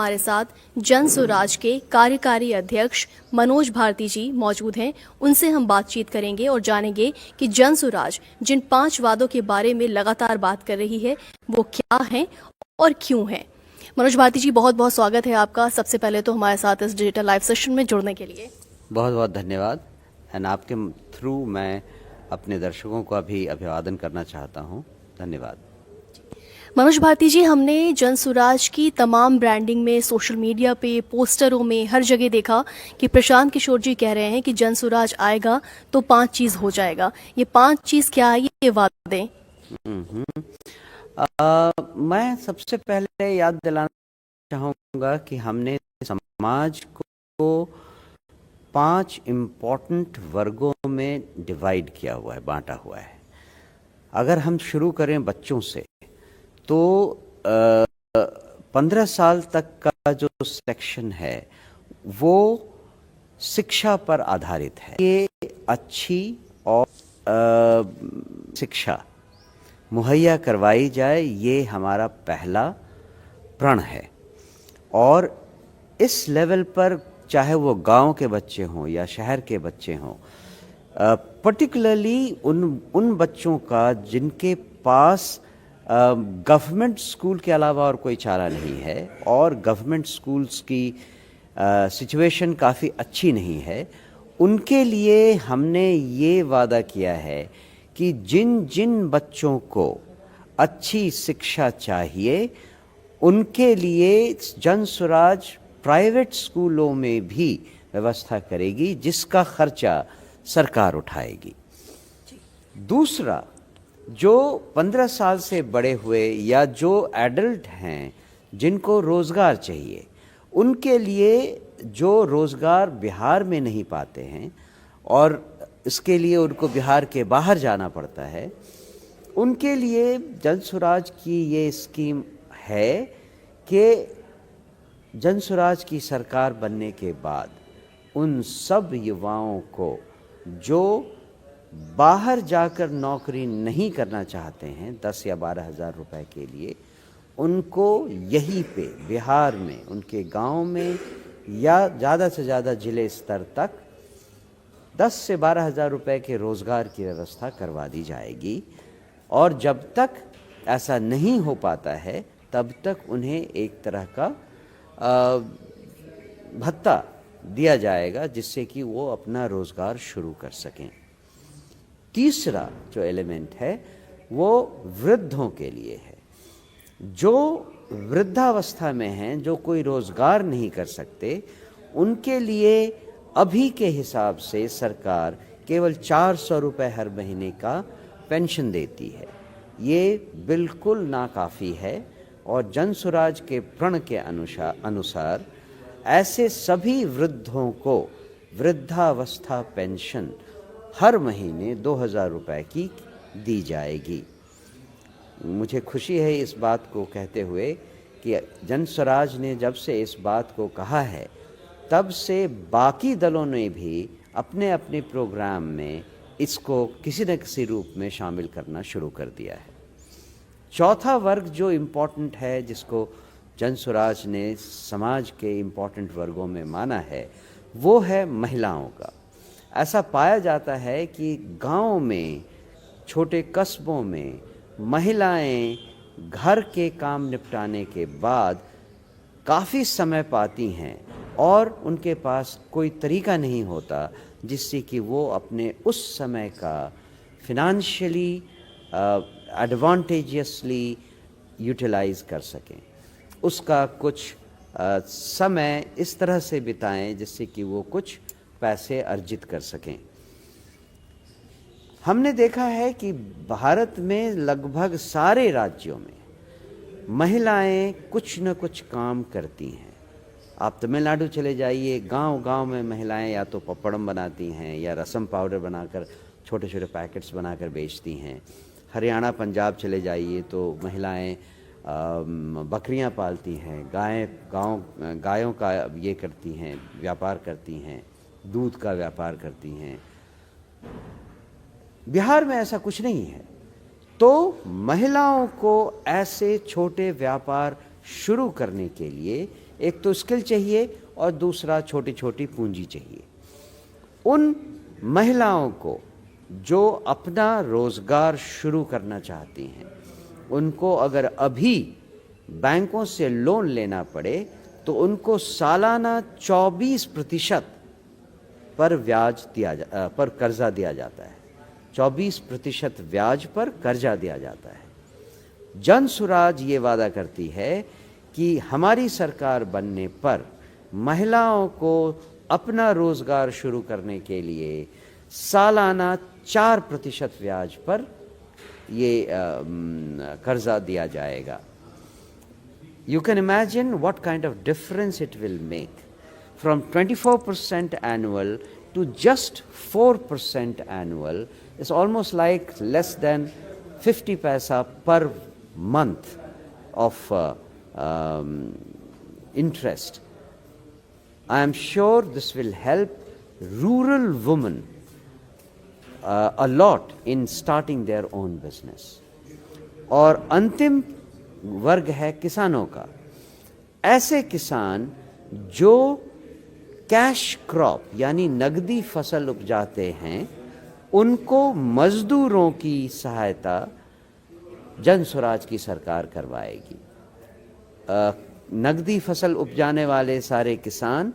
हमारे साथ जन स्वराज के कार्यकारी अध्यक्ष मनोज भारती जी मौजूद हैं। उनसे हम बातचीत करेंगे और जानेंगे कि जन स्वराज जिन 5 वादों के बारे में लगातार बात कर रही है वो क्या हैं और क्यों हैं। मनोज भारती जी, बहुत बहुत स्वागत है आपका। सबसे पहले तो हमारे साथ इस डिजिटल लाइव सेशन में जुड़ने के लिए बहुत बहुत धन्यवाद। एंड आपके थ्रू मैं अपने दर्शकों का भी अभिवादन करना चाहता हूँ। धन्यवाद। मनोज भारती जी, हमने जन स्वराज की तमाम ब्रांडिंग में, सोशल मीडिया पे, पोस्टरों में, हर जगह देखा कि प्रशांत किशोर जी कह रहे हैं कि जन स्वराज आएगा तो 5 चीज़ हो जाएगा। ये 5 चीज़ क्या है, ये वादे? मैं सबसे पहले याद दिलाना चाहूँगा कि हमने समाज को 5 इम्पोर्टेंट वर्गों में डिवाइड किया हुआ है, बांटा हुआ है। अगर हम शुरू करें बच्चों से, तो 15 साल तक का जो सेक्शन है वो शिक्षा पर आधारित है। ये अच्छी और शिक्षा मुहैया करवाई जाए, ये हमारा पहला प्रण है। और इस लेवल पर चाहे वो गांव के बच्चे हों या शहर के बच्चे हों, पर्टिकुलरली उन बच्चों का जिनके पास गवर्नमेंट स्कूल के अलावा और कोई चारा नहीं है और गवर्नमेंट स्कूल्स की सिचुएशन काफ़ी अच्छी नहीं है, उनके लिए हमने ये वादा किया है कि जिन जिन बच्चों को अच्छी शिक्षा चाहिए उनके लिए जन स्वराज प्राइवेट स्कूलों में भी व्यवस्था करेगी, जिसका खर्चा सरकार उठाएगी। दूसरा, जो 15 साल से बड़े हुए या जो एडल्ट हैं जिनको रोज़गार चाहिए, उनके लिए जो रोज़गार बिहार में नहीं पाते हैं और इसके लिए उनको बिहार के बाहर जाना पड़ता है, उनके लिए जन स्वराज की ये स्कीम है कि जन स्वराज की सरकार बनने के बाद उन सब युवाओं को जो बाहर जाकर नौकरी नहीं करना चाहते हैं 10 या 12 हज़ार रुपए के लिए, उनको यहीं पे बिहार में उनके गांव में या ज़्यादा से ज़्यादा जिले स्तर तक 10 से 12 हज़ार रुपए के रोज़गार की व्यवस्था करवा दी जाएगी। और जब तक ऐसा नहीं हो पाता है तब तक उन्हें एक तरह का भत्ता दिया जाएगा, जिससे कि वो अपना रोज़गार शुरू कर सकें। तीसरा जो एलिमेंट है वो वृद्धों के लिए है। जो वृद्धावस्था में हैं, जो कोई रोज़गार नहीं कर सकते, उनके लिए अभी के हिसाब से सरकार केवल 400 रुपये हर महीने का पेंशन देती है। ये बिल्कुल नाकाफ़ी है और जन स्वराज के प्रण के अनुसार ऐसे सभी वृद्धों को वृद्धावस्था पेंशन हर महीने 2000 रुपये की दी जाएगी। मुझे खुशी है इस बात को कहते हुए कि जन स्वराज ने जब से इस बात को कहा है, तब से बाकी दलों ने भी अपने अपने प्रोग्राम में इसको किसी न किसी रूप में शामिल करना शुरू कर दिया है। चौथा वर्ग जो इम्पोर्टेंट है, जिसको जन स्वराज ने समाज के इम्पोर्टेंट वर्गों में माना है, वो है महिलाओं का। ऐसा पाया जाता है कि गांव में, छोटे कस्बों में महिलाएं घर के काम निपटाने के बाद काफ़ी समय पाती हैं और उनके पास कोई तरीका नहीं होता जिससे कि वो अपने उस समय का फिनंशियली एडवांटेजियसली यूटिलाइज कर सकें। उसका कुछ समय इस तरह से बिताएं जिससे कि वो कुछ पैसे अर्जित कर सकें। हमने देखा है कि भारत में लगभग सारे राज्यों में महिलाएं कुछ न कुछ काम करती हैं। आप तमिलनाडु चले जाइए, गांव-गांव में महिलाएं या तो पपड़म बनाती हैं या रसम पाउडर बनाकर छोटे छोटे पैकेट्स बनाकर बेचती हैं। हरियाणा, पंजाब चले जाइए तो महिलाएं बकरियां पालती हैं, गायों का ये करती हैं, व्यापार करती हैं, दूध का व्यापार करती हैं। बिहार में ऐसा कुछ नहीं है। तो महिलाओं को ऐसे छोटे व्यापार शुरू करने के लिए एक तो स्किल चाहिए और दूसरा छोटी छोटी पूंजी चाहिए। उन महिलाओं को जो अपना रोज़गार शुरू करना चाहती हैं, उनको अगर अभी बैंकों से लोन लेना पड़े तो उनको सालाना 24% पर पर कर्जा दिया जाता है। 24% ब्याज पर कर्जा दिया जाता है। जन सुराज ये वादा करती है कि हमारी सरकार बनने पर महिलाओं को अपना रोजगार शुरू करने के लिए सालाना 4% ब्याज पर ये कर्जा दिया जाएगा। You can imagine what kind of difference it will make from 24% annual to just 4% annual is almost like less than 50 paisa per month of interest. I am sure this will help rural women a lot in starting their own business. और अंतिम वर्ग है किसानों का। ऐसे किसान जो cash crop यानी नगदी फसल उपजाते हैं, उनको मजदूरों की सहायता जन स्वराज की सरकार करवाएगी। नगदी फसल उपजाने वाले सारे किसान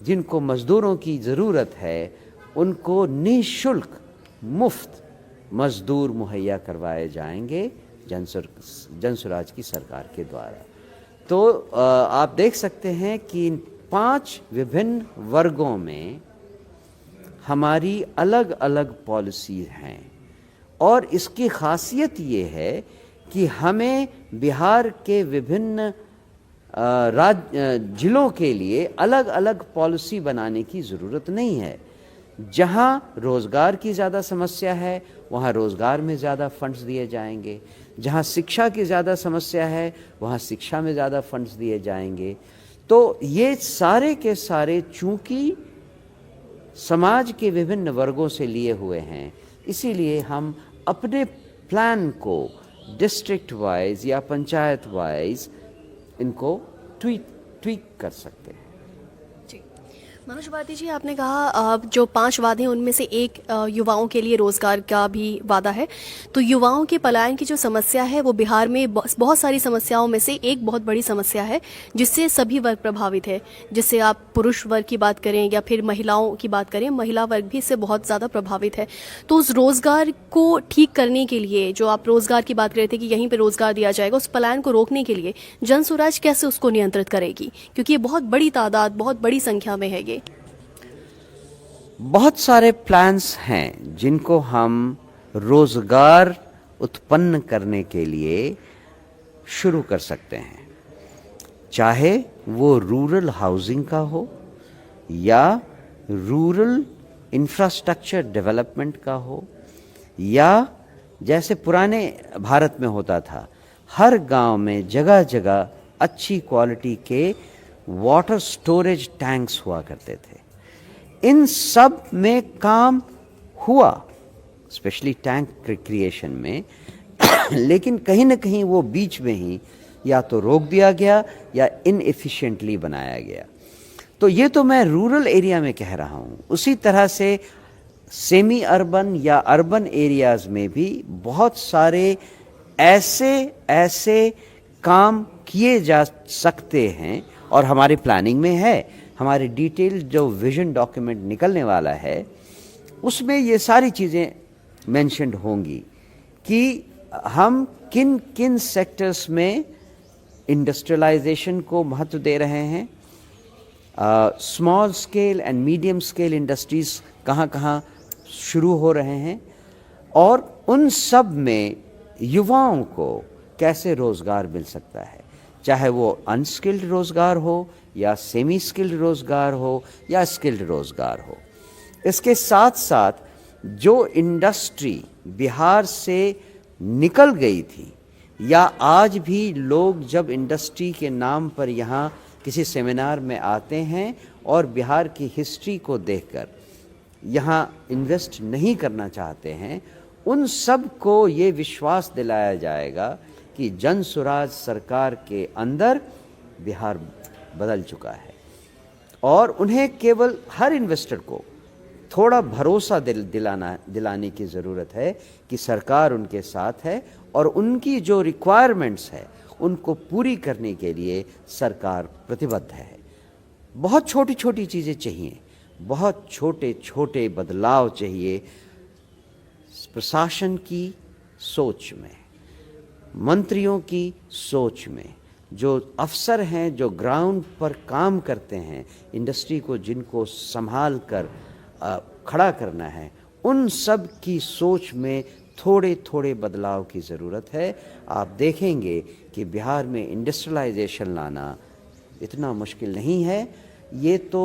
जिनको मजदूरों की ज़रूरत है, उनको निःशुल्क मुफ्त मजदूर मुहैया करवाए जाएंगे जन स्वराज की सरकार के द्वारा। तो आप देख सकते हैं कि 5 विभिन्न वर्गों में हमारी अलग अलग पॉलिसी हैं और इसकी खासियत ये है कि हमें बिहार के विभिन्न जिलों के लिए अलग अलग पॉलिसी बनाने की ज़रूरत नहीं है। जहाँ रोज़गार की ज़्यादा समस्या है वहाँ रोज़गार में ज़्यादा फंड्स दिए जाएंगे, जहाँ शिक्षा की ज़्यादा समस्या है वहाँ शिक्षा में ज़्यादा फंड्स दिए जाएंगे। तो ये सारे के सारे चूँकि समाज के विभिन्न वर्गों से लिए हुए हैं, इसीलिए हम अपने प्लान को डिस्ट्रिक्ट वाइज या पंचायत वाइज इनको ट्वीक कर सकते हैं। मनोज भारती जी, आपने कहा जो 5 वादे हैं उनमें से एक युवाओं के लिए रोजगार का भी वादा है। तो युवाओं के पलायन की जो समस्या है वो बिहार में बहुत सारी समस्याओं में से एक बहुत बड़ी समस्या है जिससे सभी वर्ग प्रभावित है। जिससे आप पुरुष वर्ग की बात करें या फिर महिलाओं की बात करें, महिला वर्ग भी इससे बहुत ज़्यादा प्रभावित है। तो उस रोज़गार को ठीक करने के लिए, जो आप रोज़गार की बात कर रहे थे कि यहीं पर रोज़गार दिया जाएगा, उस पलायन को रोकने के लिए जन स्वराज कैसे उसको नियंत्रित करेगी? क्योंकि ये बहुत बड़ी तादाद, बहुत बड़ी संख्या में है। बहुत सारे प्लान्स हैं जिनको हम रोजगार उत्पन्न करने के लिए शुरू कर सकते हैं, चाहे वो रूरल हाउसिंग का हो या रूरल इंफ्रास्ट्रक्चर डेवलपमेंट का हो, या जैसे पुराने भारत में होता था, हर गांव में जगह जगह अच्छी क्वालिटी के वाटर स्टोरेज टैंक्स हुआ करते थे। इन सब में काम हुआ, स्पेशली टैंक क्रिएशन में लेकिन कहीं ना कहीं वो बीच में ही या तो रोक दिया गया या इनएफिशिएंटली बनाया गया। तो ये तो मैं रूरल एरिया में कह रहा हूँ। उसी तरह से सेमी अर्बन या अर्बन एरियाज़ में भी बहुत सारे ऐसे काम किए जा सकते हैं और हमारी प्लानिंग में है। हमारे डिटेल जो विजन डॉक्यूमेंट निकलने वाला है उसमें ये सारी चीज़ें मेंशन्ड होंगी कि हम किन किन सेक्टर्स में इंडस्ट्रियलाइजेशन को महत्व दे रहे हैं, small scale and medium scale industries कहाँ कहाँ शुरू हो रहे हैं, और उन सब में युवाओं को कैसे रोज़गार मिल सकता है, चाहे वो अनस्किल्ड रोज़गार हो या सेमी स्किल्ड रोज़गार हो या स्किल्ड रोज़गार हो। इसके साथ साथ जो इंडस्ट्री बिहार से निकल गई थी, या आज भी लोग जब इंडस्ट्री के नाम पर यहाँ किसी सेमिनार में आते हैं और बिहार की हिस्ट्री को देखकर यहाँ इन्वेस्ट नहीं करना चाहते हैं, उन सब को ये विश्वास दिलाया जाएगा कि जन स्वराज सरकार के अंदर बिहार बदल चुका है और उन्हें केवल हर इन्वेस्टर को थोड़ा भरोसा दिलाने की ज़रूरत है कि सरकार उनके साथ है और उनकी जो रिक्वायरमेंट्स है उनको पूरी करने के लिए सरकार प्रतिबद्ध है। बहुत छोटी छोटी चीज़ें चाहिए, बहुत छोटे छोटे बदलाव चाहिए प्रशासन की सोच में, मंत्रियों की सोच में, जो अफसर हैं जो ग्राउंड पर काम करते हैं, इंडस्ट्री को जिनको संभाल कर खड़ा करना है, उन सब की सोच में थोड़े थोड़े बदलाव की ज़रूरत है। आप देखेंगे कि बिहार में इंडस्ट्रियलाइजेशन लाना इतना मुश्किल नहीं है। ये तो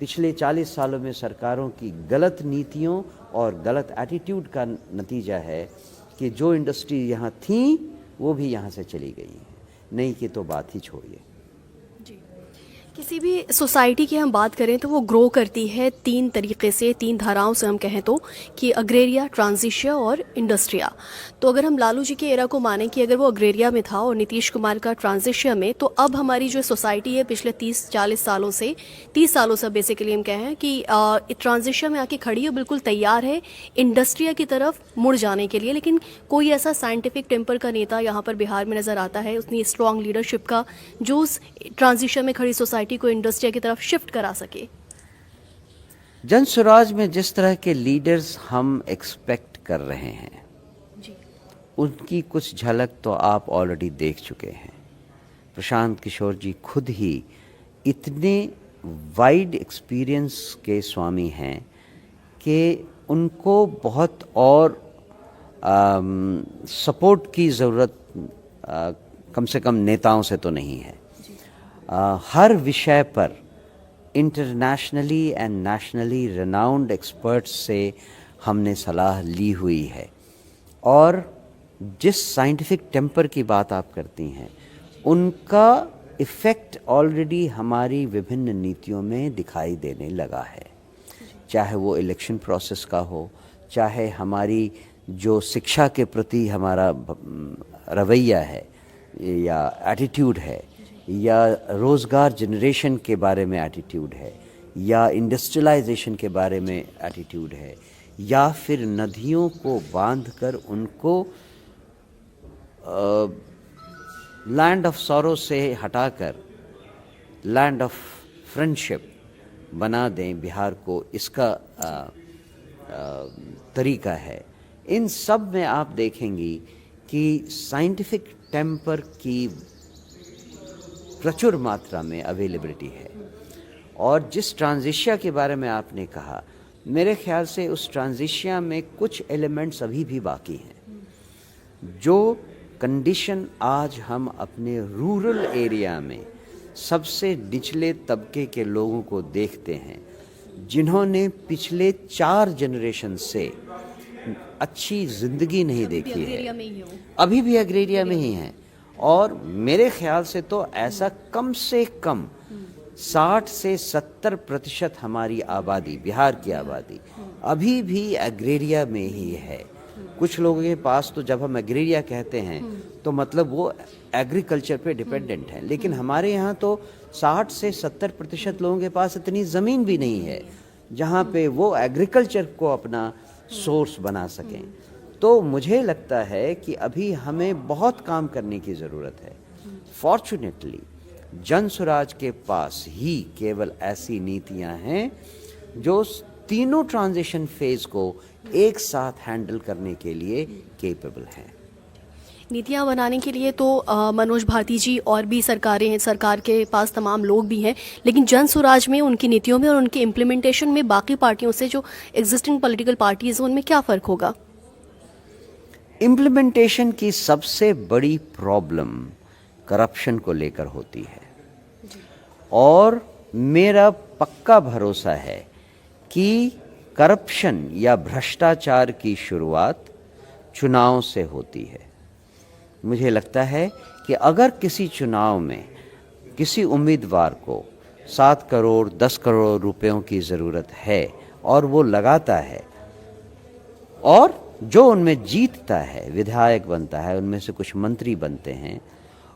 पिछले 40 सालों में सरकारों की गलत नीतियों और गलत एटीट्यूड का नतीजा है कि जो इंडस्ट्री यहाँ थी वो भी यहाँ से चली गई है, नहीं की तो बात ही छोड़िए। किसी भी सोसाइटी की हम बात करें तो वो ग्रो करती है तीन तरीके से, तीन धाराओं से हम कहें तो, कि अग्रेरिया, ट्रांजिशिया और इंडस्ट्रिया। तो अगर हम लालू जी के एरा को माने कि अगर वो अग्रेरिया में था और नीतीश कुमार का ट्रांजिशिया में, तो अब हमारी जो सोसाइटी है पिछले 30-40 सालों से, 30 सालों से बेसिकली हम कहें कि ट्रांजिशिया में आके खड़ी है, बिल्कुल तैयार है इंडस्ट्रिया की तरफ मुड़ जाने के लिए। लेकिन कोई ऐसा साइंटिफिक टेम्पर का नेता यहाँ पर बिहार में नज़र आता है, उतनी स्ट्रॉन्ग लीडरशिप का, जो उस ट्रांजिशिया में खड़ी सोसाइटी को इंडस्ट्रिया की तरफ शिफ्ट करा सके। जन स्वराज में जिस तरह के लीडर्स हम एक्सपेक्ट कर रहे हैं जी, उनकी कुछ झलक तो आप ऑलरेडी देख चुके हैं। प्रशांत किशोर जी खुद ही इतने वाइड एक्सपीरियंस के स्वामी हैं कि उनको बहुत और सपोर्ट की ज़रूरत कम से कम नेताओं से तो नहीं है। हर विषय पर internationally and nationally renowned experts से हमने सलाह ली हुई है और जिस साइंटिफिक टेम्पर की बात आप करती हैं उनका इफ़ेक्ट ऑलरेडी हमारी विभिन्न नीतियों में दिखाई देने लगा है। चाहे वो इलेक्शन प्रोसेस का हो, चाहे हमारी जो शिक्षा के प्रति हमारा रवैया है या एटीट्यूड है, या रोज़गार जनरेशन के बारे में एटीट्यूड है, या इंडस्ट्रियलाइजेशन के बारे में एटीट्यूड है, या फिर नदियों को बांधकर उनको लैंड ऑफ सॉरो से हटाकर लैंड ऑफ फ्रेंडशिप बना दें बिहार को, इसका तरीका है। इन सब में आप देखेंगी कि साइंटिफिक टेम्पर की प्रचुर मात्रा में अवेलेबिलिटी है। और जिस ट्रांजिशिया के बारे में आपने कहा, मेरे ख्याल से उस ट्रांजिशिया में कुछ एलिमेंट्स अभी भी बाकी हैं। जो कंडीशन आज हम अपने रूरल एरिया में सबसे निचले तबके के लोगों को देखते हैं, जिन्होंने पिछले 4 जनरेशन से अच्छी ज़िंदगी नहीं देखी है, अभी भी अग्रेरिया में ही हैं। और मेरे ख्याल से तो ऐसा कम से कम 60 से 70% हमारी आबादी, बिहार की आबादी अभी भी एग्रेरिया में ही है। कुछ लोगों के पास तो जब हम एग्रेरिया कहते हैं तो मतलब वो एग्रीकल्चर पे डिपेंडेंट हैं, लेकिन हमारे यहाँ तो 60 से 70% लोगों के पास इतनी ज़मीन भी नहीं है जहाँ पे वो एग्रीकल्चर को अपना सोर्स बना सकें। तो मुझे लगता है कि अभी हमें बहुत काम करने की ज़रूरत है। फॉर्चुनेटली जन स्वराज के पास ही केवल ऐसी नीतियां हैं जो तीनों ट्रांजिशन फेज को एक साथ हैंडल करने के लिए केपेबल हैं। नीतियाँ बनाने के लिए तो मनोज भारती जी और भी सरकारें हैं, सरकार के पास तमाम लोग भी हैं, लेकिन जन स्वराज में उनकी नीतियों में और उनके इम्प्लीमेंटेशन में बाकी पार्टियों से, जो एग्जिस्टिंग पॉलिटिकल पार्टीज हैं, उनमें क्या फ़र्क होगा? इम्प्लीमेंटेशन की सबसे बड़ी प्रॉब्लम करप्शन को लेकर होती है और मेरा पक्का भरोसा है कि करप्शन या भ्रष्टाचार की शुरुआत चुनाव से होती है। मुझे लगता है कि अगर किसी चुनाव में किसी उम्मीदवार को 7 करोड़ 10 करोड़ रुपयों की ज़रूरत है और वो लगाता है और जो उनमें जीतता है, विधायक बनता है, उनमें से कुछ मंत्री बनते हैं,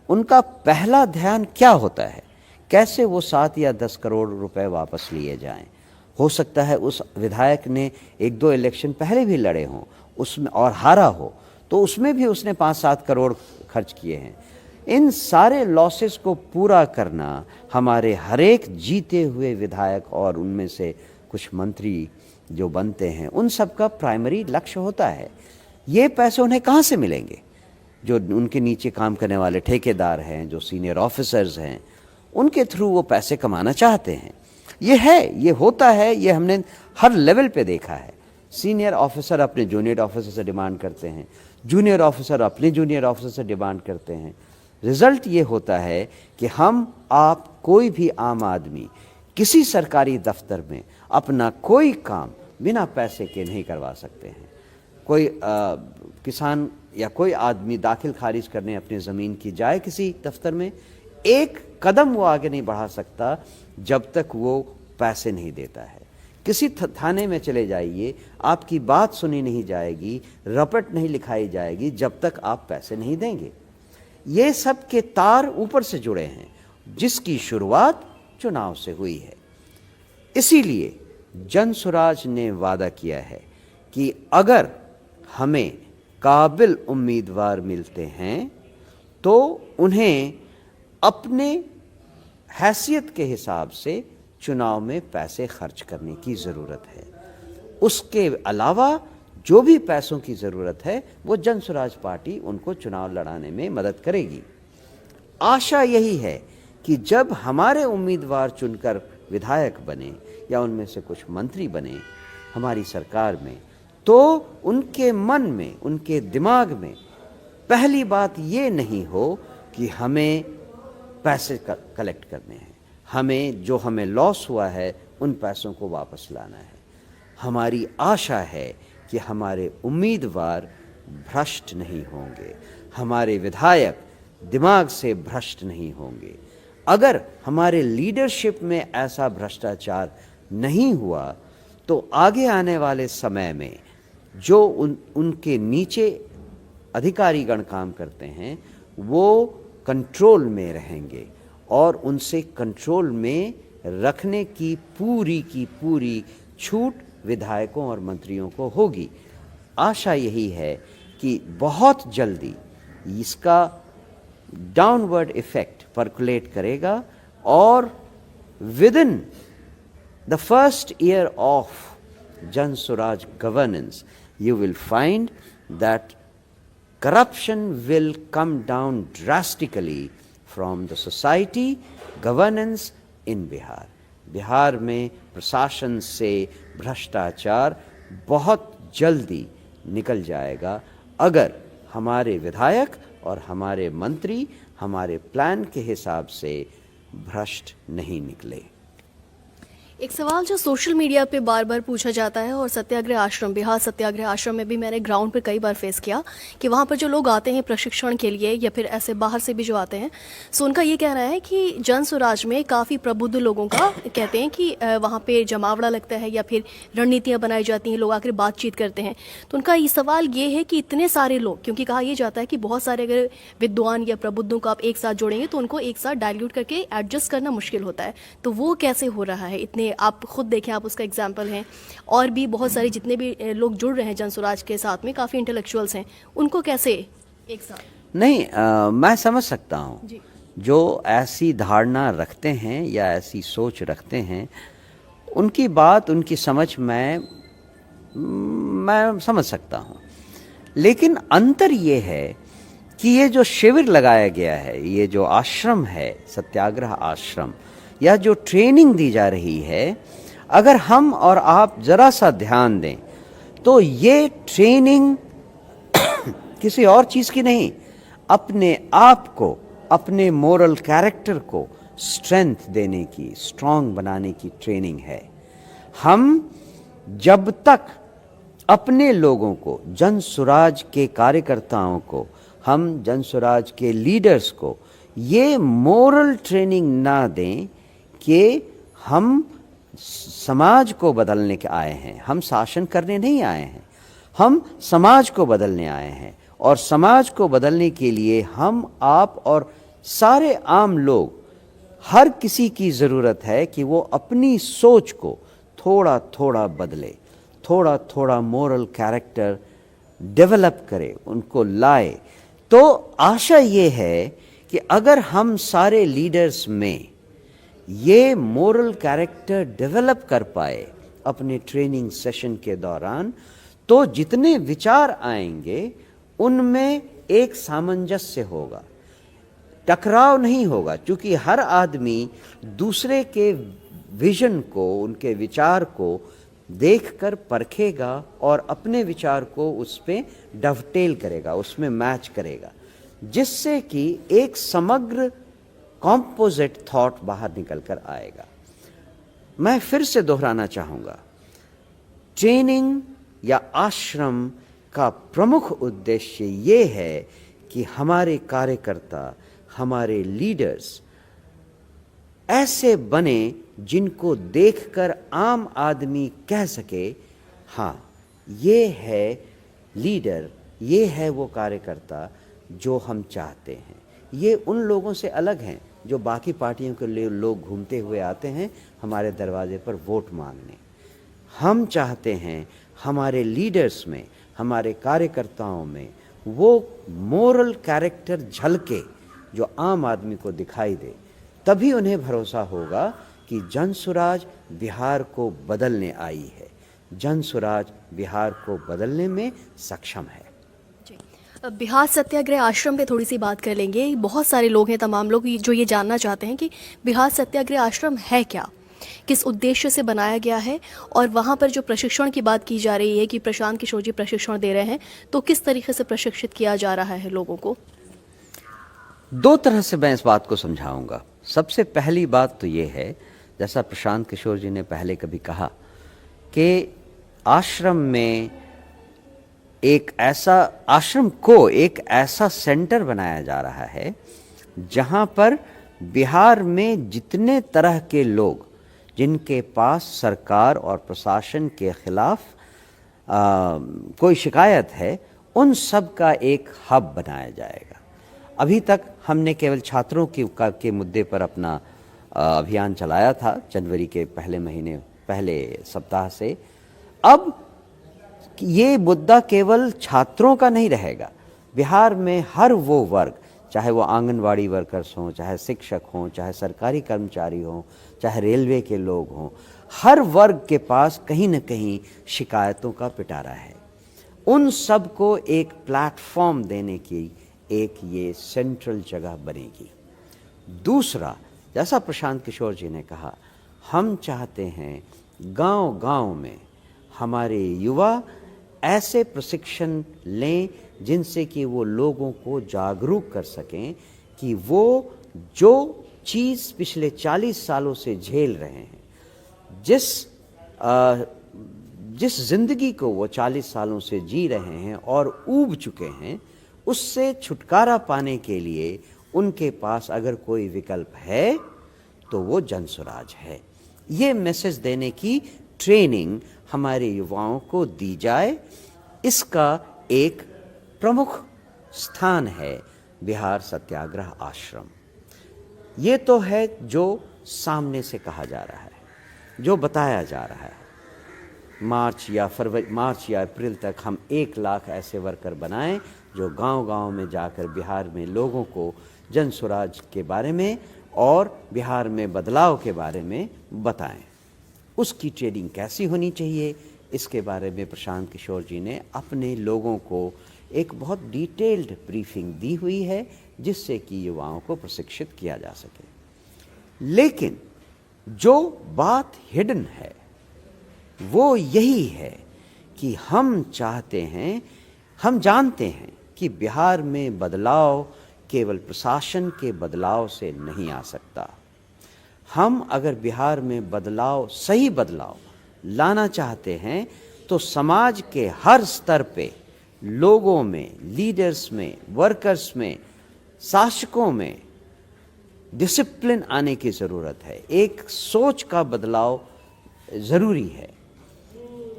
उनका पहला ध्यान क्या होता है कैसे वो 7 या 10 करोड़ रुपए वापस लिए जाएं। हो सकता है उस विधायक ने 1-2 इलेक्शन पहले भी लड़े हों उसमें और हारा हो, तो उसमें भी उसने 5-7 करोड़ खर्च किए हैं। इन सारे लॉसेस को पूरा करना हमारे हरेक जीते हुए विधायक और उनमें से कुछ मंत्री जो बनते हैं उन सब का प्राइमरी लक्ष्य होता है। ये पैसे उन्हें कहाँ से मिलेंगे? जो उनके नीचे काम करने वाले ठेकेदार हैं, जो सीनियर ऑफिसर्स हैं, उनके थ्रू वो पैसे कमाना चाहते हैं। ये है, ये होता है, ये हमने हर लेवल पे देखा है। सीनियर ऑफिसर अपने जूनियर ऑफिसर से डिमांड करते हैं, जूनियर ऑफिसर अपने जूनियर ऑफिसर से डिमांड करते हैं। रिजल्ट ये होता है कि हम आप कोई भी आम आदमी किसी सरकारी दफ्तर में अपना कोई काम बिना पैसे के नहीं करवा सकते हैं। कोई किसान या कोई आदमी दाखिल खारिज करने अपनी ज़मीन की जाए किसी दफ्तर में, एक कदम वो आगे नहीं बढ़ा सकता जब तक वो पैसे नहीं देता है। किसी थाने में चले जाइए, आपकी बात सुनी नहीं जाएगी, रपट नहीं लिखाई जाएगी जब तक आप पैसे नहीं देंगे। ये सब के तार ऊपर से जुड़े हैं, जिसकी शुरुआत चुनाव से हुई है। इसीलिए जनसुराज ने वादा किया है कि अगर हमें काबिल उम्मीदवार मिलते हैं तो उन्हें अपने हैसियत के हिसाब से चुनाव में पैसे खर्च करने की ज़रूरत है। उसके अलावा जो भी पैसों की ज़रूरत है वो जनसुराज पार्टी उनको चुनाव लड़ाने में मदद करेगी। आशा यही है कि जब हमारे उम्मीदवार चुनकर विधायक बने या उनमें से कुछ मंत्री बने हमारी सरकार में, तो उनके मन में, उनके दिमाग में पहली बात ये नहीं हो कि हमें पैसे कलेक्ट करने हैं, हमें जो हमें लॉस हुआ है उन पैसों को वापस लाना है। हमारी आशा है कि हमारे उम्मीदवार भ्रष्ट नहीं होंगे, हमारे विधायक दिमाग से भ्रष्ट नहीं होंगे। अगर हमारे लीडरशिप में ऐसा भ्रष्टाचार नहीं हुआ तो आगे आने वाले समय में जो उनके नीचे अधिकारीगण काम करते हैं वो कंट्रोल में रहेंगे और उनसे कंट्रोल में रखने की पूरी छूट विधायकों और मंत्रियों को होगी। आशा यही है कि बहुत जल्दी इसका डाउनवर्ड इफेक्ट परकुलेट करेगा और within the first year of Jan Suraaj governance you will find that corruption will come down drastically from the society governance in Bihar. Bihar में प्रशासन से भ्रष्टाचार बहुत जल्दी निकल जाएगा अगर हमारे विधायक और हमारे मंत्री हमारे प्लान के हिसाब से भ्रष्ट नहीं निकले। एक सवाल जो सोशल मीडिया पे बार बार पूछा जाता है और सत्याग्रह आश्रम, बिहार सत्याग्रह आश्रम में भी मैंने ग्राउंड पर कई बार फेस किया कि वहाँ पर जो लोग आते हैं प्रशिक्षण के लिए या फिर ऐसे बाहर से भी जो आते हैं, सो उनका ये कहना है कि जनसुराज में काफ़ी प्रबुद्ध लोगों का कहते हैं कि वहाँ पे जमावड़ा लगता है या फिर रणनीतियाँ बनाई जाती हैं, लोग आकर बातचीत करते हैं। तो उनका ये सवाल ये है कि इतने सारे लोग, क्योंकि कहा यह जाता है कि बहुत सारे अगर विद्वान या प्रबुद्धों को आप एक साथ जोड़ेंगे तो उनको एक साथ डाइल्यूट करके एडजस्ट करना मुश्किल होता है। तो वो कैसे हो रहा है? इतने आप खुद देखें, आप उसका एग्जाम्पल हैं, और भी बहुत सारे जितने भी लोग जुड़ रहे हैं जनसुराज के साथ में, काफ़ी इंटेलेक्चुअल्स हैं, उनको कैसे एक साथ? नहीं, मैं समझ सकता हूँ जो ऐसी धारणा रखते हैं या ऐसी सोच रखते हैं, उनकी बात, उनकी समझ मैं समझ सकता हूँ। लेकिन अंतर ये है कि ये जो शिविर लगाया गया है, ये जो आश्रम है सत्याग्रह आश्रम, या जो ट्रेनिंग दी जा रही है, अगर हम और आप जरा सा ध्यान दें तो ये ट्रेनिंग किसी और चीज़ की नहीं, अपने आप को, अपने मोरल कैरेक्टर को स्ट्रेंथ देने की, स्ट्रांग बनाने की ट्रेनिंग है। हम जब तक अपने लोगों को, जनसुराज के कार्यकर्ताओं को, हम जनसुराज के लीडर्स को ये मोरल ट्रेनिंग ना दें कि हम समाज को बदलने के आए हैं, हम शासन करने नहीं आए हैं, हम समाज को बदलने आए हैं, और समाज को बदलने के लिए हम, आप और सारे आम लोग हर किसी की ज़रूरत है कि वो अपनी सोच को थोड़ा थोड़ा बदले, थोड़ा थोड़ा मोरल कैरेक्टर डेवलप करे, उनको लाए। तो आशा ये है कि अगर हम सारे लीडर्स में ये मोरल कैरेक्टर डेवलप कर पाए अपने ट्रेनिंग सेशन के दौरान, तो जितने विचार आएंगे उनमें एक सामंजस्य होगा, टकराव नहीं होगा, क्योंकि हर आदमी दूसरे के विजन को, उनके विचार को देखकर परखेगा और अपने विचार को उस पे डवटेल करेगा, उसमें मैच करेगा, जिससे कि एक समग्र कॉम्पोजिट थॉट बाहर निकल कर आएगा। मैं फिर से दोहराना चाहूँगा, ट्रेनिंग या आश्रम का प्रमुख उद्देश्य ये है कि हमारे कार्यकर्ता, हमारे लीडर्स ऐसे बने जिनको देखकर आम आदमी कह सके, हाँ ये है लीडर, ये है वो कार्यकर्ता जो हम चाहते हैं। ये उन लोगों से अलग हैं जो बाकी पार्टियों के लिए लोग घूमते हुए आते हैं हमारे दरवाजे पर वोट मांगने। हम चाहते हैं हमारे लीडर्स में, हमारे कार्यकर्ताओं में वो मोरल कैरेक्टर झलके जो आम आदमी को दिखाई दे, तभी उन्हें भरोसा होगा कि जनसुराज बिहार को बदलने आई है, जनसुराज बिहार को बदलने में सक्षम है। बिहार सत्याग्रह आश्रम पे थोड़ी सी बात कर लेंगे। बहुत सारे लोग हैं, तमाम लोग जो ये जानना चाहते हैं कि बिहार सत्याग्रह आश्रम है क्या, किस उद्देश्य से बनाया गया है, और वहाँ पर जो प्रशिक्षण की बात की जा रही है कि प्रशांत किशोर जी प्रशिक्षण दे रहे हैं, तो किस तरीके से प्रशिक्षित किया जा रहा है लोगों को? दो तरह से मैं इस बात को समझाऊंगा। सबसे पहली बात तो ये है, जैसा प्रशांत किशोर जी ने पहले कभी कहा कि आश्रम को एक ऐसा सेंटर बनाया जा रहा है जहां पर बिहार में जितने तरह के लोग जिनके पास सरकार और प्रशासन के खिलाफ कोई शिकायत है, उन सब का एक हब बनाया जाएगा। अभी तक हमने केवल छात्रों के मुद्दे पर अपना अभियान चलाया था जनवरी के पहले सप्ताह से। अब ये मुद्दा केवल छात्रों का नहीं रहेगा। बिहार में हर वो वर्ग, चाहे वो आंगनवाड़ी वर्कर्स हों, चाहे शिक्षक हों, चाहे सरकारी कर्मचारी हों, चाहे रेलवे के लोग हों, हर वर्ग के पास कहीं न कहीं शिकायतों का पिटारा है। उन सब को एक प्लेटफॉर्म देने की एक ये सेंट्रल जगह बनेगी। दूसरा, जैसा प्रशांत किशोर जी ने कहा, हम चाहते हैं गांव-गांव में हमारे युवा ऐसे प्रशिक्षण लें जिनसे कि वो लोगों को जागरूक कर सकें कि वो जो चीज़ पिछले 40 सालों से झेल रहे हैं, जिस जिंदगी को वो 40 सालों से जी रहे हैं और ऊब चुके हैं, उससे छुटकारा पाने के लिए उनके पास अगर कोई विकल्प है तो वो जनसुराज है। ये मैसेज देने की ट्रेनिंग हमारे युवाओं को दी जाए, इसका एक प्रमुख स्थान है बिहार सत्याग्रह आश्रम। ये तो है जो सामने से कहा जा रहा है, जो बताया जा रहा है। मार्च या अप्रैल तक हम 1 लाख ऐसे वर्कर बनाएं जो गांव-गांव में जाकर बिहार में लोगों को जनसुराज के बारे में और बिहार में बदलाव के बारे में बताएं। उसकी ट्रेनिंग कैसी होनी चाहिए, इसके बारे में प्रशांत किशोर जी ने अपने लोगों को एक बहुत डिटेल्ड ब्रीफिंग दी हुई है, जिससे कि युवाओं को प्रशिक्षित किया जा सके। लेकिन जो बात हिडन है वो यही है कि हम जानते हैं कि बिहार में बदलाव केवल प्रशासन के बदलाव से नहीं आ सकता। हम अगर बिहार में सही बदलाव लाना चाहते हैं तो समाज के हर स्तर पे लोगों में, लीडर्स में, वर्कर्स में, शासकों में डिसिप्लिन आने की ज़रूरत है। एक सोच का बदलाव ज़रूरी है।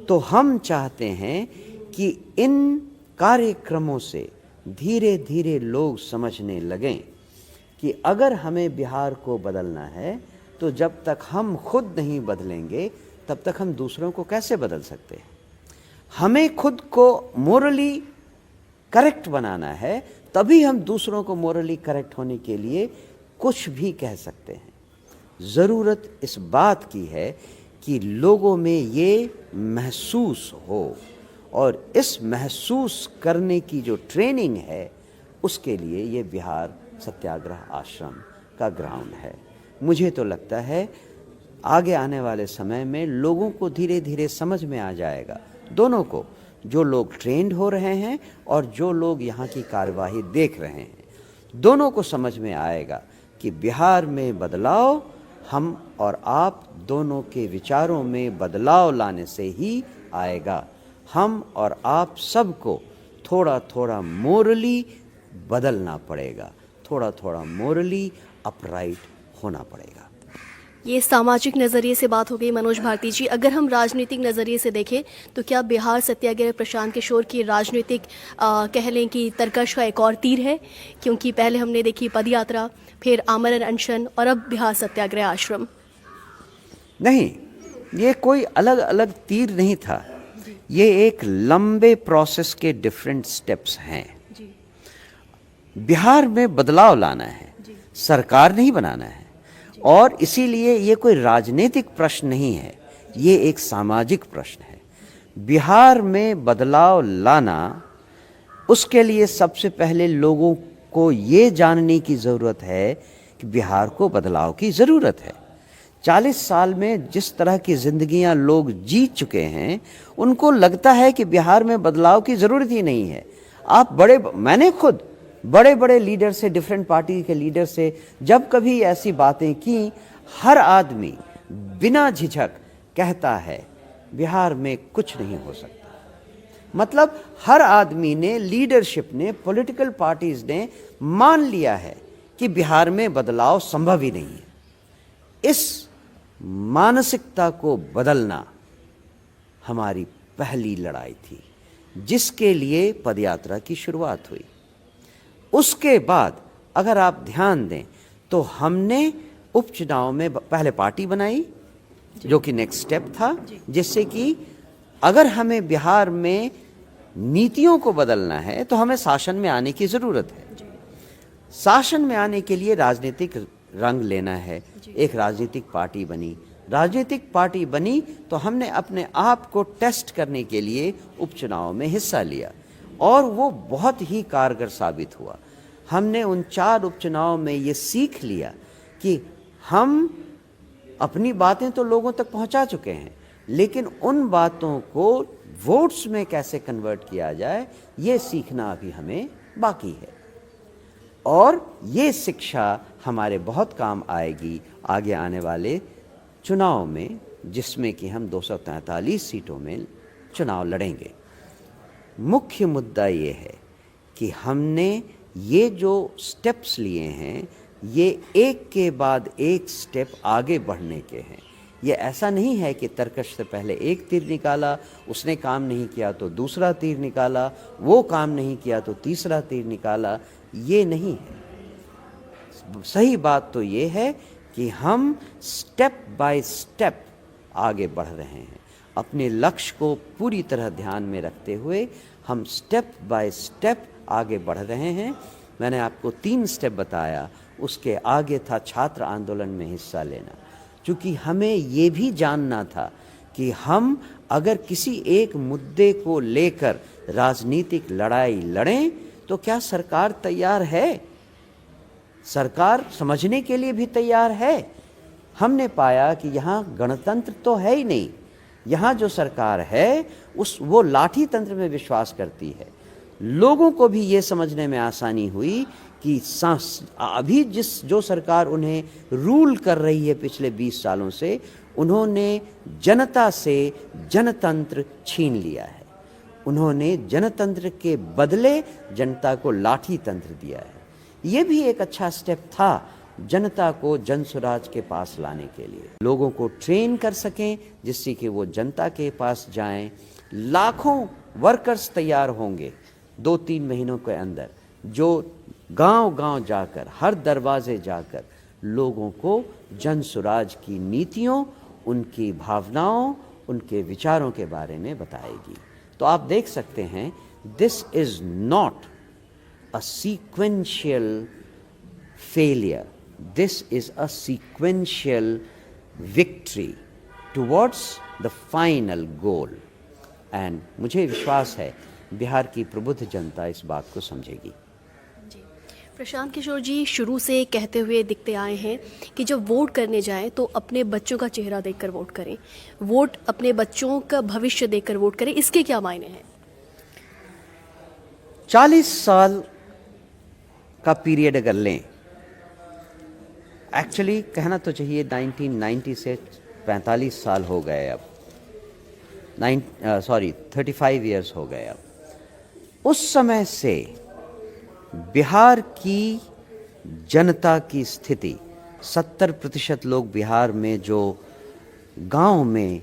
तो हम चाहते हैं कि इन कार्यक्रमों से धीरे धीरे लोग समझने लगें कि अगर हमें बिहार को बदलना है तो जब तक हम खुद नहीं बदलेंगे तब तक हम दूसरों को कैसे बदल सकते हैं। हमें खुद को मोरली करेक्ट बनाना है, तभी हम दूसरों को मोरली करेक्ट होने के लिए कुछ भी कह सकते हैं। ज़रूरत इस बात की है कि लोगों में ये महसूस हो, और इस महसूस करने की जो ट्रेनिंग है उसके लिए ये बिहार सत्याग्रह आश्रम का ग्राउंड है। मुझे तो लगता है आगे आने वाले समय में लोगों को धीरे धीरे समझ में आ जाएगा, दोनों को, जो लोग ट्रेंड हो रहे हैं और जो लोग यहाँ की कार्यवाही देख रहे हैं, दोनों को समझ में आएगा कि बिहार में बदलाव हम और आप दोनों के विचारों में बदलाव लाने से ही आएगा। हम और आप सबको थोड़ा थोड़ा मोरली बदलना पड़ेगा, थोड़ा थोड़ा मोरली अपराइट होना पड़ेगा। ये सामाजिक नज़रिए से बात हो गई मनोज भारती जी। अगर हम राजनीतिक नज़रिए से देखें तो क्या बिहार सत्याग्रह प्रशांत किशोर की राजनीतिक कह लें कि तरकश का एक और तीर है? क्योंकि पहले हमने देखी पदयात्रा, फिर आमरण अनशन और अब बिहार सत्याग्रह आश्रम। नहीं, ये कोई अलग अलग तीर नहीं था, ये एक लंबे प्रोसेस के डिफरेंट स्टेप्स हैं। बिहार में बदलाव लाना है, सरकार नहीं बनाना है, और इसीलिए ये कोई राजनीतिक प्रश्न नहीं है, ये एक सामाजिक प्रश्न है। बिहार में बदलाव लाना, उसके लिए सबसे पहले लोगों को ये जानने की ज़रूरत है कि बिहार को बदलाव की ज़रूरत है। 40 साल में जिस तरह की ज़िंदगियां लोग जी चुके हैं, उनको लगता है कि बिहार में बदलाव की ज़रूरत ही नहीं है। मैंने खुद बड़े बड़े लीडर से, डिफरेंट पार्टी के लीडर से जब कभी ऐसी बातें की, हर आदमी बिना झिझक कहता है बिहार में कुछ नहीं हो सकता। मतलब हर आदमी ने, लीडरशिप ने, पॉलिटिकल पार्टीज ने मान लिया है कि बिहार में बदलाव संभव ही नहीं है। इस मानसिकता को बदलना हमारी पहली लड़ाई थी, जिसके लिए पदयात्रा की शुरुआत हुई। उसके बाद अगर आप ध्यान दें तो हमने उपचुनाव में पहले पार्टी बनाई, जो कि नेक्स्ट स्टेप था, जिससे कि अगर हमें बिहार में नीतियों को बदलना है तो हमें शासन में आने की ज़रूरत है। शासन में आने के लिए राजनीतिक रंग लेना है। एक राजनीतिक पार्टी बनी, राजनीतिक पार्टी बनी तो हमने अपने आप को टेस्ट करने के लिए उपचुनाव में हिस्सा लिया, और वो बहुत ही कारगर साबित हुआ। हमने उन 4 उपचुनाव में ये सीख लिया कि हम अपनी बातें तो लोगों तक पहुंचा चुके हैं, लेकिन उन बातों को वोट्स में कैसे कन्वर्ट किया जाए, ये सीखना अभी हमें बाकी है। और ये शिक्षा हमारे बहुत काम आएगी आगे आने वाले चुनाव में, जिसमें कि हम 243 सीटों में चुनाव लड़ेंगे। मुख्य मुद्दा ये है कि हमने ये जो स्टेप्स लिए हैं, ये एक के बाद एक स्टेप आगे बढ़ने के हैं। ये ऐसा नहीं है कि तरकश से पहले एक तीर निकाला, उसने काम नहीं किया तो दूसरा तीर निकाला, वो काम नहीं किया तो तीसरा तीर निकाला, ये नहीं है। सही बात तो ये है कि हम स्टेप बाय स्टेप आगे बढ़ रहे हैं। अपने लक्ष्य को पूरी तरह ध्यान में रखते हुए हम स्टेप बाय स्टेप आगे बढ़ रहे हैं। मैंने आपको 3 स्टेप बताया, उसके आगे था छात्र आंदोलन में हिस्सा लेना, क्योंकि हमें ये भी जानना था कि हम अगर किसी एक मुद्दे को लेकर राजनीतिक लड़ाई लड़ें तो क्या सरकार तैयार है, सरकार समझने के लिए भी तैयार है। हमने पाया कि यहाँ गणतंत्र तो है ही नहीं, यहाँ जो सरकार है वो लाठी तंत्र में विश्वास करती है। लोगों को भी ये समझने में आसानी हुई कि अभी जो सरकार उन्हें रूल कर रही है पिछले 20 सालों से, उन्होंने जनता से जनतंत्र छीन लिया है। उन्होंने जनतंत्र के बदले जनता को लाठी तंत्र दिया है। ये भी एक अच्छा स्टेप था जनता को जनसुराज के पास लाने के लिए, लोगों को ट्रेन कर सकें जिससे कि वो जनता के पास जाएं। लाखों वर्कर्स तैयार होंगे 2-3 महीनों के अंदर, जो गांव-गांव जाकर, हर दरवाजे जाकर लोगों को जन सुराज की नीतियों, उनकी भावनाओं, उनके विचारों के बारे में बताएगी। तो आप देख सकते हैं, this is not a sequential failure. This is a sequential victory towards the final goal. And मुझे विश्वास है बिहार की प्रबुद्ध जनता इस बात को समझेगी। जी, प्रशांत किशोर जी शुरू से कहते हुए दिखते आए हैं कि जब वोट करने जाएं तो अपने बच्चों का चेहरा देखकर वोट करें, वोट अपने बच्चों का भविष्य देखकर वोट करें। इसके क्या मायने हैं? 40 साल का पीरियड अगर लें, एक्चुअली कहना तो चाहिए 1990 से 45 साल हो गए अब, 35 इयर्स हो गए अब। उस समय से बिहार की जनता की स्थिति, 70% लोग बिहार में जो गांव में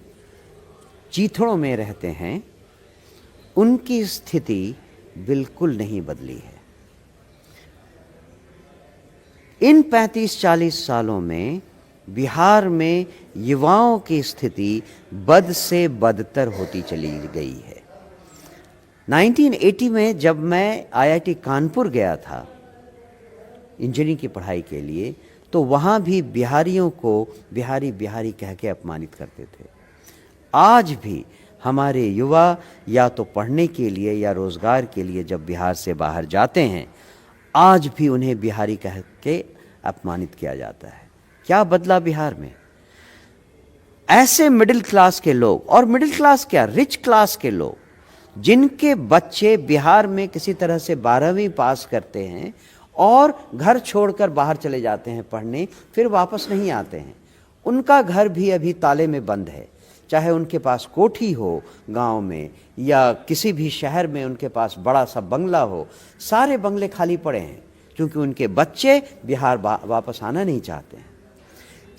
चीथड़ों में रहते हैं, उनकी स्थिति बिल्कुल नहीं बदली है। इन 35-40 सालों में बिहार में युवाओं की स्थिति बद से बदतर होती चली गई है। 1980 में जब मैं IIT कानपुर गया था इंजीनियरिंग की पढ़ाई के लिए, तो वहाँ भी बिहारियों को बिहारी बिहारी कह के अपमानित करते थे। आज भी हमारे युवा या तो पढ़ने के लिए या रोज़गार के लिए जब बिहार से बाहर जाते हैं, आज भी उन्हें बिहारी कह के अपमानित किया जाता है। क्या बदला बिहार में? ऐसे मिडिल क्लास के लोग, और मिडिल क्लास क्या, रिच क्लास के लोग, जिनके बच्चे बिहार में किसी तरह से 12वीं पास करते हैं और घर छोड़कर बाहर चले जाते हैं पढ़ने, फिर वापस नहीं आते हैं, उनका घर भी अभी ताले में बंद है। चाहे उनके पास कोठी हो गांव में या किसी भी शहर में उनके पास बड़ा सा बंगला हो, सारे बंगले खाली पड़े हैं क्योंकि उनके बच्चे बिहार वापस आना नहीं चाहते हैं।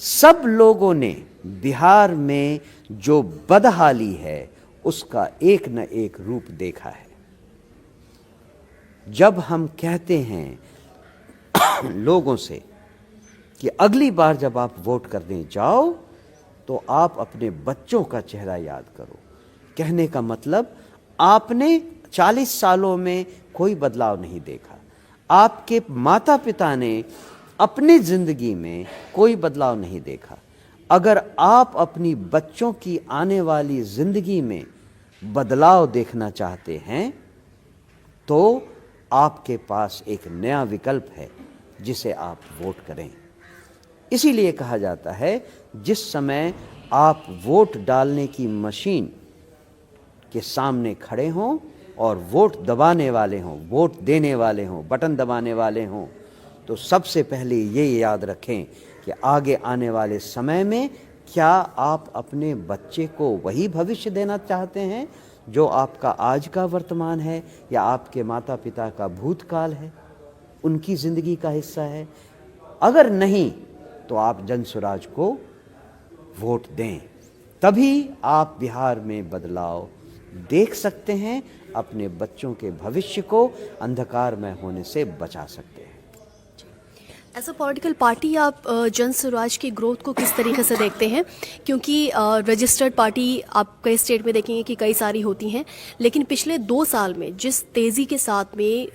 सब लोगों ने बिहार में जो बदहाली है उसका एक न एक रूप देखा है। जब हम कहते हैं लोगों से कि अगली बार जब आप वोट करने जाओ तो आप अपने बच्चों का चेहरा याद करो, कहने का मतलब आपने 40 सालों में कोई बदलाव नहीं देखा, आपके माता पिता ने अपनी जिंदगी में कोई बदलाव नहीं देखा। अगर आप अपनी बच्चों की आने वाली जिंदगी में बदलाव देखना चाहते हैं तो आपके पास एक नया विकल्प है जिसे आप वोट करें। इसीलिए कहा जाता है जिस समय आप वोट डालने की मशीन के सामने खड़े हों और वोट दबाने वाले हों, वोट देने वाले हों, बटन दबाने वाले हों, तो सबसे पहले ये याद रखें कि आगे आने वाले समय में क्या आप अपने बच्चे को वही भविष्य देना चाहते हैं जो आपका आज का वर्तमान है या आपके माता पिता का भूतकाल है, उनकी ज़िंदगी का हिस्सा है। अगर नहीं तो आप जन सुराज को वोट दें, तभी आप बिहार में बदलाव देख सकते हैं, अपने बच्चों के भविष्य को अंधकारमय होने से बचा सकते हैं। एज अ पॉलिटिकल पार्टी आप जन स्वराज की ग्रोथ को किस तरीके से देखते हैं? क्योंकि रजिस्टर्ड पार्टी आप कई स्टेट में देखेंगे कि कई सारी होती हैं, लेकिन पिछले 2 साल में जिस तेज़ी के साथ में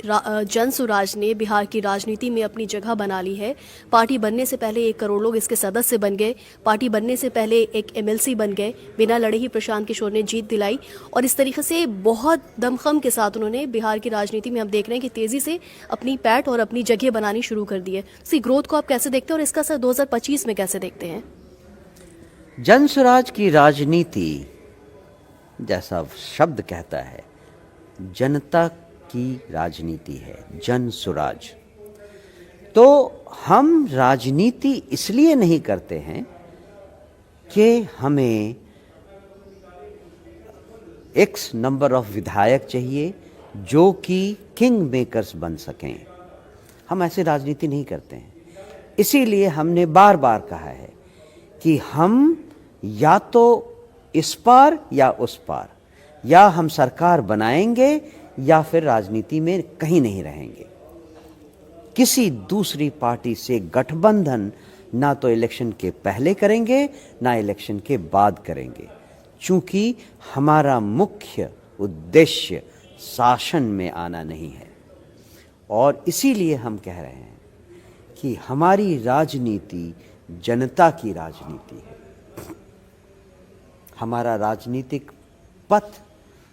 जन स्वराज ने बिहार की राजनीति में अपनी जगह बना ली है, पार्टी बनने से पहले 1 करोड़ लोग इसके सदस्य बन गए, पार्टी बनने से पहले एक MLC बन गए, बिना लड़े ही प्रशांत किशोर ने जीत दिलाई, और इस तरीके से बहुत दमखम के साथ उन्होंने बिहार की राजनीति में हम देख रहे हैं कि तेज़ी से अपनी पैठ और अपनी जगह बनानी शुरू कर दी है। इसी ग्रोथ को आप कैसे देखते हैं और इसका असर 2025 में कैसे देखते हैं? जन स्वराज की राजनीति, जैसा शब्द कहता है, जनता की राजनीति है, जन स्वराज। तो हम राजनीति इसलिए नहीं करते हैं कि हमें X नंबर ऑफ विधायक चाहिए जो कि किंग मेकर्स बन सकें। हम ऐसे राजनीति नहीं करते हैं। इसीलिए हमने बार बार कहा है कि हम या तो इस पार या उस पार, या हम सरकार बनाएंगे या फिर राजनीति में कहीं नहीं रहेंगे। किसी दूसरी पार्टी से गठबंधन ना तो इलेक्शन के पहले करेंगे ना इलेक्शन के बाद करेंगे, चूंकि हमारा मुख्य उद्देश्य शासन में आना नहीं है। और इसीलिए हम कह रहे हैं कि हमारी राजनीति जनता की राजनीति है। हमारा राजनीतिक पथ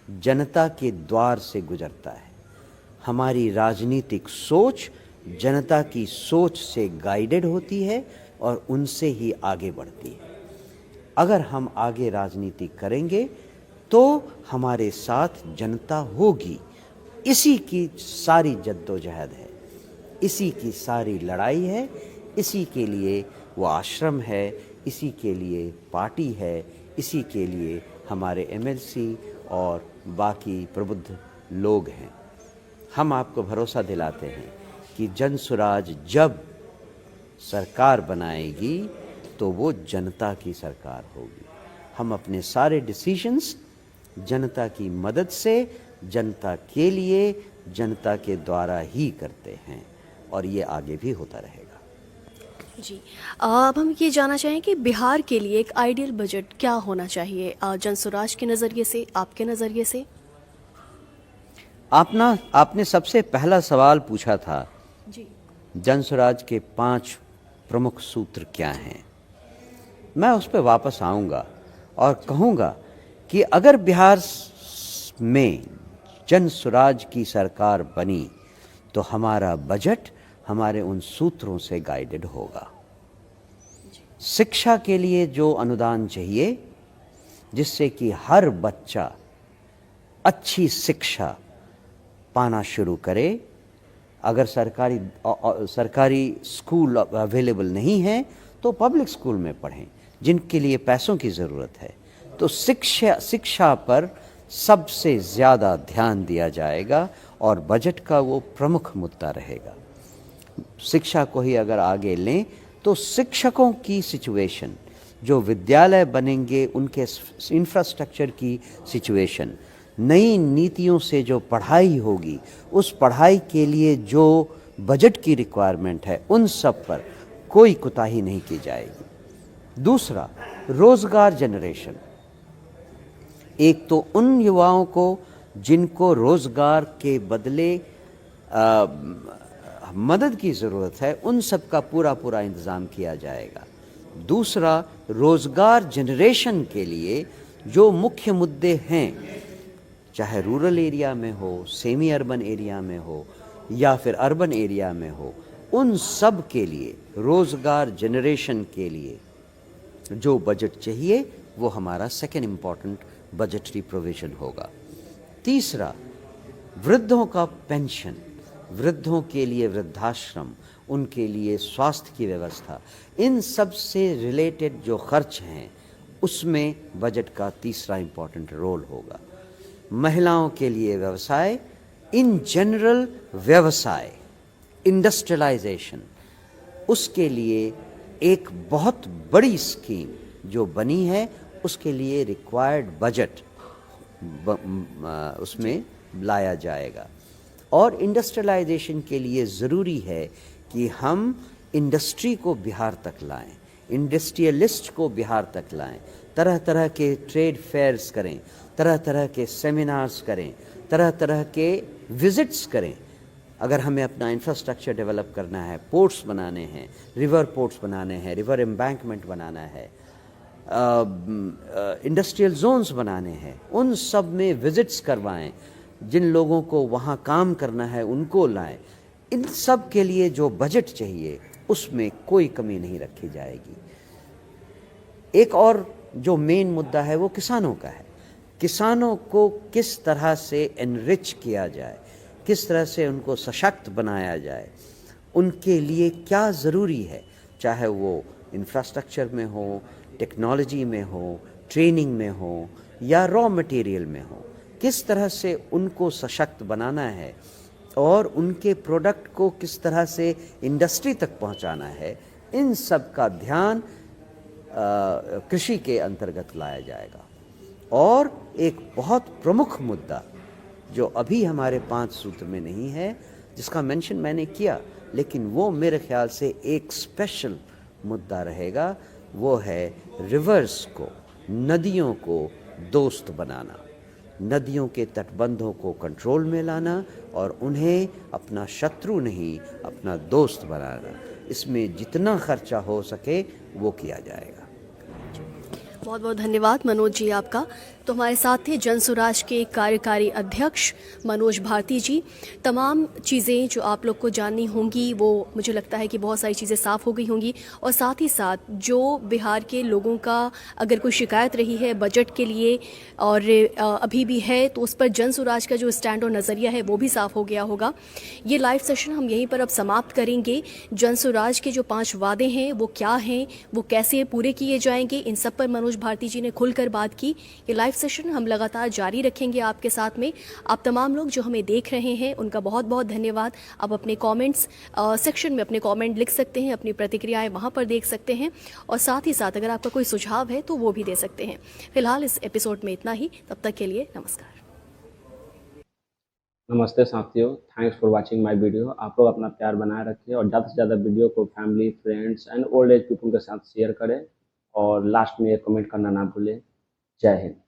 जनता के द्वार से गुजरता है। हमारी राजनीतिक सोच जनता की सोच से गाइडेड होती है और उनसे ही आगे बढ़ती है। अगर हम आगे राजनीति करेंगे तो हमारे साथ जनता होगी। इसी की सारी जद्दोजहद है, इसी की सारी लड़ाई है, इसी के लिए वो आश्रम है, इसी के लिए पार्टी है, इसी के लिए हमारे एमएलसी और बाकी प्रबुद्ध लोग हैं। हम आपको भरोसा दिलाते हैं कि जनसुराज जब सरकार बनाएगी तो वो जनता की सरकार होगी। हम अपने सारे डिसीजंस जनता की मदद से, जनता के लिए, जनता के द्वारा ही करते हैं और ये आगे भी होता रहेगा। जी, अब हम ये जानना चाहें कि बिहार के लिए एक आइडियल बजट क्या होना चाहिए जनसुराज के नज़रिए से, आपके नज़रिए से? आपने सबसे पहला सवाल पूछा था जी, जनसुराज के 5 प्रमुख सूत्र क्या हैं। मैं उस पर वापस आऊँगा और कहूँगा कि अगर बिहार में जनसुराज की सरकार बनी तो हमारा बजट हमारे उन सूत्रों से गाइडेड होगा। शिक्षा के लिए जो अनुदान चाहिए जिससे कि हर बच्चा अच्छी शिक्षा पाना शुरू करे, अगर सरकारी स्कूल अवेलेबल नहीं है तो पब्लिक स्कूल में पढ़ें जिनके लिए पैसों की ज़रूरत है, तो शिक्षा पर सबसे ज़्यादा ध्यान दिया जाएगा और बजट का वो प्रमुख मुद्दा रहेगा। शिक्षा को ही अगर आगे लें तो शिक्षकों की सिचुएशन, जो विद्यालय बनेंगे उनके इंफ्रास्ट्रक्चर की सिचुएशन, नई नीतियों से जो पढ़ाई होगी उस पढ़ाई के लिए जो बजट की रिक्वायरमेंट है, उन सब पर कोई कोताही नहीं की जाएगी। दूसरा, रोजगार जनरेशन। एक तो उन युवाओं को जिनको रोजगार के बदले मदद की ज़रूरत है, उन सब का पूरा इंतज़ाम किया जाएगा। दूसरा, रोज़गार जनरेशन के लिए जो मुख्य मुद्दे हैं, चाहे रूरल एरिया में हो, सेमी अर्बन एरिया में हो या फिर अर्बन एरिया में हो, उन सब के लिए रोज़गार जनरेशन के लिए जो बजट चाहिए वो हमारा सेकेंड इम्पॉर्टेंट बजटरी प्रोविज़न होगा। तीसरा, वृद्धों का पेंशन, वृद्धों के लिए वृद्धाश्रम, उनके लिए स्वास्थ्य की व्यवस्था, इन सब से रिलेटेड जो खर्च हैं उसमें बजट का तीसरा इम्पॉर्टेंट रोल होगा। महिलाओं के लिए व्यवसाय, इन जनरल व्यवसाय, इंडस्ट्रियलाइजेशन, उसके लिए एक बहुत बड़ी स्कीम जो बनी है उसके लिए रिक्वायर्ड बजट उसमें लाया जाएगा। और इंडस्ट्रियलाइजेशन के लिए ज़रूरी है कि हम इंडस्ट्री को बिहार तक लाएं, इंडस्ट्रियलिस्ट को बिहार तक लाएं, तरह तरह के ट्रेड फेयर्स करें, तरह तरह के सेमिनार्स करें, तरह तरह के विजिट्स करें। अगर हमें अपना इंफ्रास्ट्रक्चर डेवलप करना है, पोर्ट्स बनाने हैं, रिवर पोर्ट्स बनाने हैं, रिवर एम्बैंकमेंट बनाना है, इंडस्ट्रियल जोन्स बनाने हैं, उन सब में विजिट्स करवाएं, जिन लोगों को वहाँ काम करना है उनको लाएं। इन सब के लिए जो बजट चाहिए उसमें कोई कमी नहीं रखी जाएगी। एक और जो मेन मुद्दा है वो किसानों का है। किसानों को किस तरह से एनरिच किया जाए, किस तरह से उनको सशक्त बनाया जाए, उनके लिए क्या ज़रूरी है, चाहे वो इंफ्रास्ट्रक्चर में हो, टेक्नोलॉजी में हो, ट्रेनिंग में हो या रॉ मटेरियल में हो, किस तरह से उनको सशक्त बनाना है और उनके प्रोडक्ट को किस तरह से इंडस्ट्री तक पहुंचाना है, इन सब का ध्यान कृषि के अंतर्गत लाया जाएगा। और एक बहुत प्रमुख मुद्दा जो अभी हमारे 5 सूत्र में नहीं है, जिसका मेंशन मैंने किया, लेकिन वो मेरे ख्याल से एक स्पेशल मुद्दा रहेगा, वो है रिवर्स को, नदियों को दोस्त बनाना, नदियों के तटबंधों को कंट्रोल में लाना और उन्हें अपना शत्रु नहीं अपना दोस्त बनाना। इसमें जितना खर्चा हो सके वो किया जाएगा। बहुत बहुत धन्यवाद मनोज जी आपका। तो हमारे साथ थे जनसुराज के कार्यकारी अध्यक्ष मनोज भारती जी। तमाम चीज़ें जो आप लोग को जाननी होंगी वो मुझे लगता है कि बहुत सारी चीज़ें साफ़ हो गई होंगी, और साथ ही साथ जो बिहार के लोगों का अगर कोई शिकायत रही है बजट के लिए और अभी भी है, तो उस पर जनसुराज का जो स्टैंड और नज़रिया है वो भी साफ़ हो गया होगा। ये लाइव सेशन हम यहीं पर अब समाप्त करेंगे। जनसुराज के जो 5 वादे हैं वो क्या हैं, वो कैसे पूरे किए जाएंगे, इन सब पर मनोज भारती जी ने खुलकर बात की। ये लाइव सेशन हम लगातार जारी रखेंगे आपके साथ में। आप तमाम लोग जो हमें देख रहे हैं उनका बहुत बहुत धन्यवाद। आप अपने कमेंट्स सेक्शन में अपने कमेंट लिख सकते हैं, अपनी प्रतिक्रियाएं वहां पर देख सकते हैं, और साथ ही साथ अगर आपका कोई सुझाव है तो वो भी दे सकते हैं। फिलहाल इस एपिसोड में इतना ही, तब तक के लिए नमस्कार। नमस्ते साथियों, thanks for watching my video. आप लोग अपना प्यार बनाए रखिए और ज़्यादा से ज़्यादा वीडियो को family, friends and old age people के साथ शेयर करें, और लास्ट में एक कमेंट करना ना भूलें। जय हिंद।